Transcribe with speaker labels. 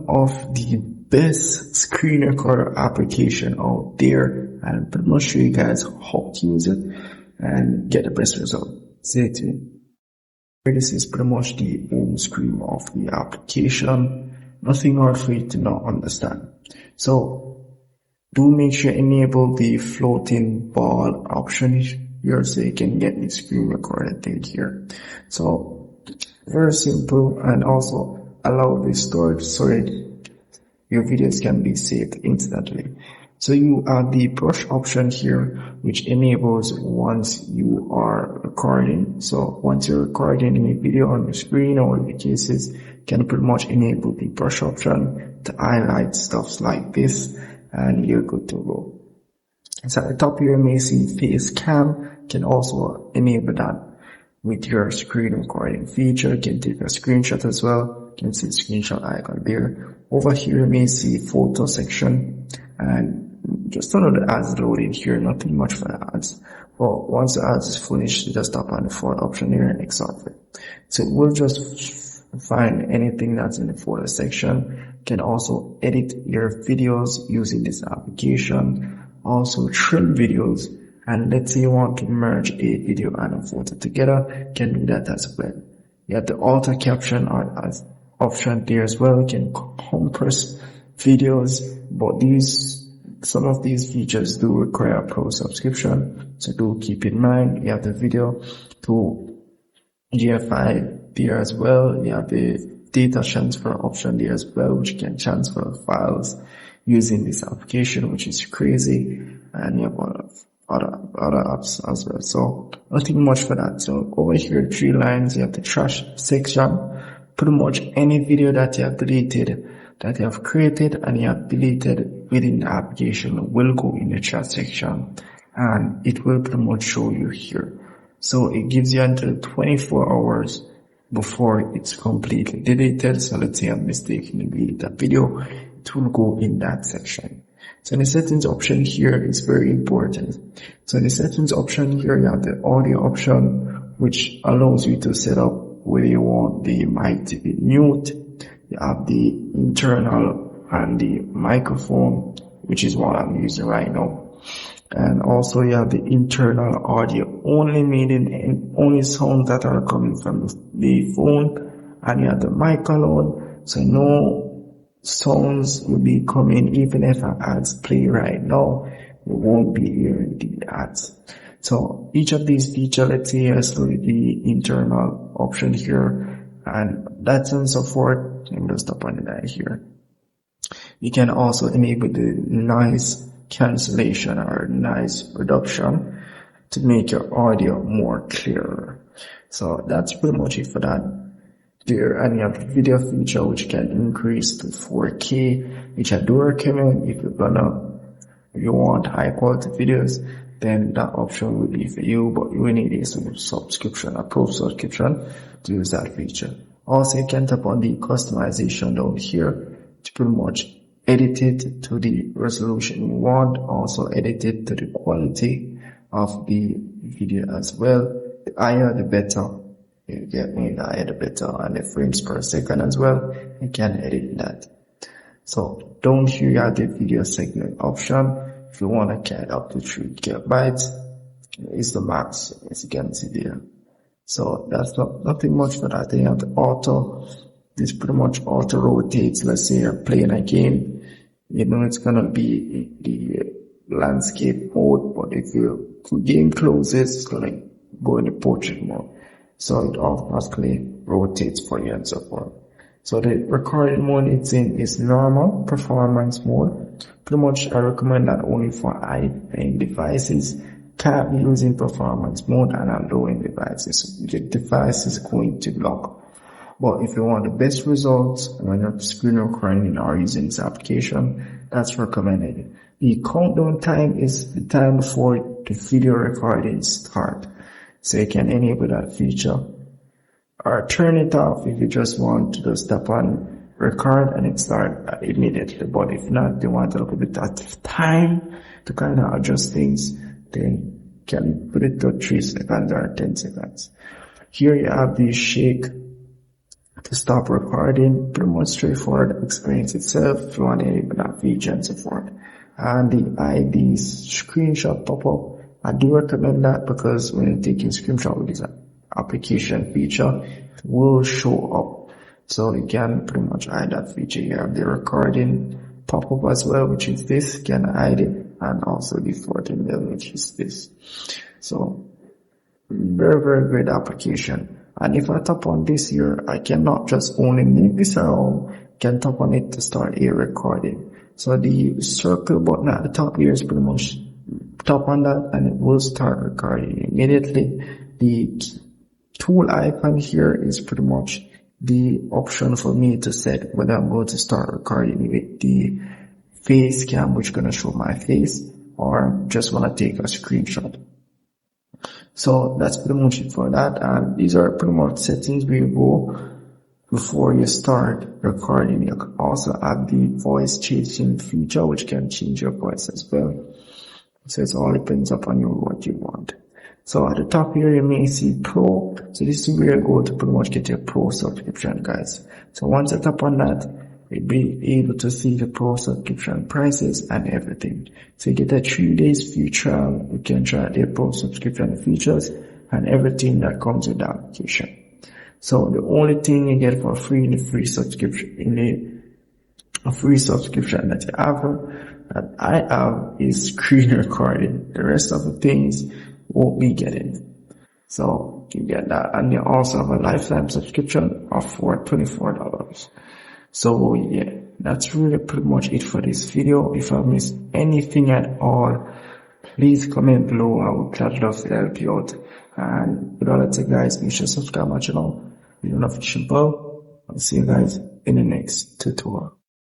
Speaker 1: one of the best screen recorder application out there, and I'm pretty much show you guys how to use it and get the best result. Stay tuned. This is pretty much the home screen of the application. Nothing hard for you to not understand. So do make sure you enable the floating ball option here so you can get the screen recorded thing here. So very simple, and also allow the storage so your videos can be saved instantly. So you have the brush option here, which enables once you are recording. So once you're recording any video on your screen or in the cases, you can pretty much enable the brush option to highlight stuff like this, and you're good to go. So at the top here, you may see face cam. You can also enable that with your screen recording feature. You can take a screenshot as well. You can see the screenshot icon there. Over here, you may see photo section, and just don't know the ads loaded here, nothing much for the ads. But once the ads is finished, you just tap on the fourth option here and XRec. So we'll just find anything that's in the photo section. You can also edit your videos using this application. Also trim videos. And let's say you want to merge a video and a photo together, you can do that as well. You have the auto caption as option there as well. You can compress videos, but some of these features do require a pro subscription, so do keep in mind. You have the video to GFI there as well. You have the data transfer option there as well, which can transfer files using this application, which is crazy. And you have other apps as well. So nothing much for that. So over here, 3 lines, you have the trash section. Pretty much any video that you have deleted, that you have created and you have deleted within the application will go in the chat section, and it will pretty much show you here. So it gives you until 24 hours before it's completely deleted. So let's say I mistakenly deleted that video, it will go in that section. So the settings option here is very important. So the settings option here, you have the audio option, which allows you to set up whether you want the mic to be mute. You have the internal and the microphone, which is what I'm using right now. And also you have the internal audio only, meaning only sounds that are coming from the phone. And you have the mic alone, so no sounds will be coming even if an ads play right now. You won't be hearing the ads. So each of these features, let's say has the internal option here, and that's and so forth. I'm just tap on that here. You can also enable the noise cancellation or noise reduction to make your audio more clearer. So that's pretty much it for that. There, and you have the video feature, which can increase to 4K, which I do recommend if you want high quality videos, then that option will be for you, but you will need a subscription, a pro subscription to use that feature. Also, you can tap on the customization down here to pretty much edit it to the resolution you want. Also edit it to the quality of the video as well. The higher the better. You get me, the higher the better, and the frames per second as well. You can edit that. So down here you have the video segment option. If you want to get up to 3 gigabytes, is the max, as you can see there. So that's nothing much for that. Then you have the auto. This pretty much auto rotates. Let's say you're playing a game, you know it's gonna be the landscape mode, but if the game closes, it's gonna go in the portrait mode. So it automatically rotates for you and so forth. So the recording mode it's in is normal performance mode. Pretty much I recommend that only for high-end devices. Can't be using performance mode and on low-end devices. The device is going to block. But if you want the best results when you're screen recording or using this application, that's recommended. The countdown time is the time before the video recording starts. So you can enable that feature or turn it off if you just want to just tap on record and it start immediately. But if not, you want a little bit of time to kind of adjust things, then you can put it to 3 seconds or 10 seconds. Here you have the shake to stop recording. Pretty much straightforward experience itself if you want to enable that feature and so forth. And the ID screenshot pop-up, I do recommend that because when you're taking screenshot with this application feature, it will show up. So you can pretty much hide that feature. You have the recording pop-up as well, which is this, you can hide it, and also the 14 mil, which is this. So very great application. And if I tap on this here, I cannot just only move this around, can tap on it to start a recording. So the circle button at the top here is pretty much tap on that and it will start recording immediately. The tool icon here is pretty much the option for me to set whether I'm going to start recording with the face cam, which is going to show my face, or just want to take a screenshot. So that's pretty much it for that, and these are pretty much settings where you go before you start recording. You can also add the voice changing feature, which can change your voice as well. So it all depends upon you what you want. So at the top here you may see Pro. So this is where you go to pretty much get your Pro subscription, guys. So once I tap on that, you'll be able to see the Pro subscription prices and everything. So you get a 3 days free trial. You can try the Pro subscription features and everything that comes with the application. So the only thing you get for free in the free subscription, a free subscription that you have, that I have, is screen recording. The rest of the things won't be getting. So you get that, and you also have a lifetime subscription of for $24. So yeah, that's really pretty much it for this video. If I missed anything at all, please comment below. I would gladly love to help you out. And with all that said, guys, make sure to subscribe my channel, hit the notification bell. I'll see you guys in the next tutorial.